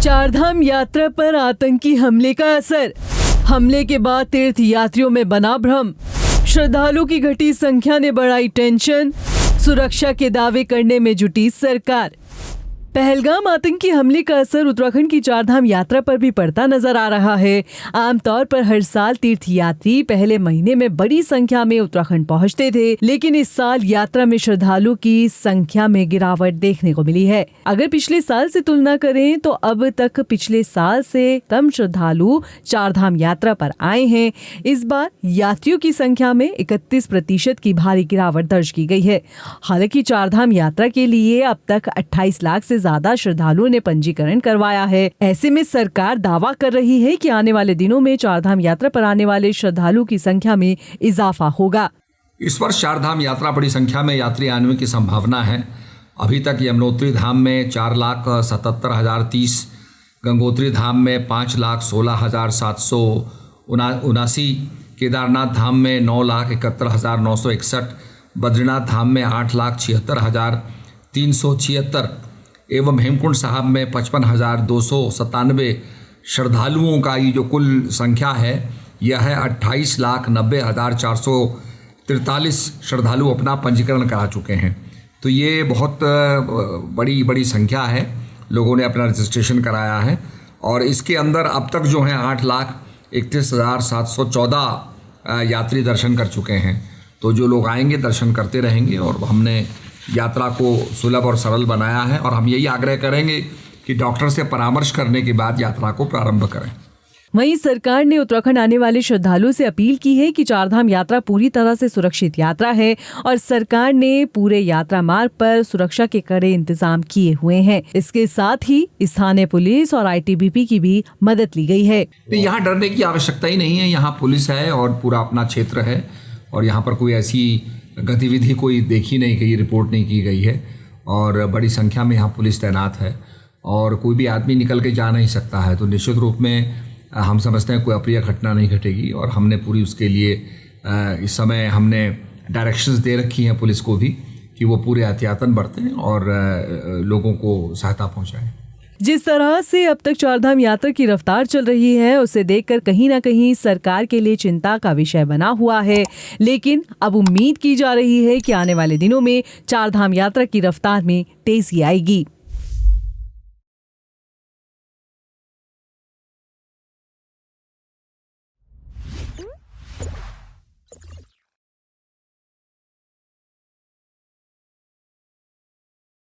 चारधाम यात्रा पर आतंकी हमले का असर। हमले के बाद तीर्थ यात्रियों में बना भ्रम। श्रद्धालुओं की घटी संख्या ने बढ़ाई टेंशन। सुरक्षा के दावे करने में जुटी सरकार। पहलगाम आतंकी हमले का असर उत्तराखंड की चारधाम यात्रा पर भी पड़ता नजर आ रहा है। आमतौर पर हर साल तीर्थ यात्री पहले महीने में बड़ी संख्या में उत्तराखंड पहुंचते थे, लेकिन इस साल यात्रा में श्रद्धालुओं की संख्या में गिरावट देखने को मिली है। अगर पिछले साल से तुलना करें तो अब तक पिछले साल से कम श्रद्धालु चारधाम यात्रा पर आए हैं। इस बार यात्रियों की संख्या में 31% की भारी गिरावट दर्ज की गई है। हालांकि चारधाम यात्रा के लिए अब तक 28 लाख से ज्यादा श्रद्धालुओं ने पंजीकरण करवाया है। ऐसे में सरकार दावा कर रही है कि आने वाले दिनों में चारधाम यात्रा पर आने वाले श्रद्धालुओं की संख्या में इजाफा होगा। इस वर्ष चारधाम यात्रा बड़ी संख्या में यात्री आने की संभावना है। अभी तक यमुनोत्री धाम में 4,77,030, गंगोत्री धाम में 5,16,779, केदारनाथ धाम में 9,71,961, बद्रीनाथ धाम में 8,76,376 एवं हेमकुंड साहब में 55,297 श्रद्धालुओं का ये जो कुल संख्या है यह है 28,90,443 श्रद्धालु अपना पंजीकरण करा चुके हैं। तो ये बहुत बड़ी संख्या है, लोगों ने अपना रजिस्ट्रेशन कराया है। और इसके अंदर अब तक जो है 8,31,714 यात्री दर्शन कर चुके हैं। तो जो लोग आएंगे दर्शन करते रहेंगे और हमने यात्रा को सुलभ और सरल बनाया है। और हम यही आग्रह करेंगे कि डॉक्टर से परामर्श करने के बाद यात्रा को प्रारंभ करें। वहीं सरकार ने उत्तराखंड आने वाले श्रद्धालुओं से अपील की है कि चारधाम यात्रा पूरी तरह से सुरक्षित यात्रा है और सरकार ने पूरे यात्रा मार्ग पर सुरक्षा के कड़े इंतजाम किए हुए हैं। इसके साथ ही स्थानीय पुलिस और ITBP की भी मदद ली गई है। यहाँ डरने की आवश्यकता ही नहीं है। यहाँ पुलिस है और पूरा अपना क्षेत्र है और यहाँ पर कोई ऐसी गतिविधि कोई देखी नहीं गई, रिपोर्ट नहीं की गई है और बड़ी संख्या में यहाँ पुलिस तैनात है और कोई भी आदमी निकल के जा नहीं सकता है। तो निश्चित रूप में हम समझते हैं कोई अप्रिय घटना नहीं घटेगी और हमने पूरी उसके लिए इस समय हमने डायरेक्शंस दे रखी हैं पुलिस को भी कि वो पूरे एहतियातन बरतें और लोगों को सहायता पहुँचाएँ। जिस तरह से अब तक चारधाम यात्रा की रफ्तार चल रही है उसे देखकर कहीं ना कहीं सरकार के लिए चिंता का विषय बना हुआ है, लेकिन अब उम्मीद की जा रही है कि आने वाले दिनों में चारधाम यात्रा की रफ्तार में तेजी आएगी।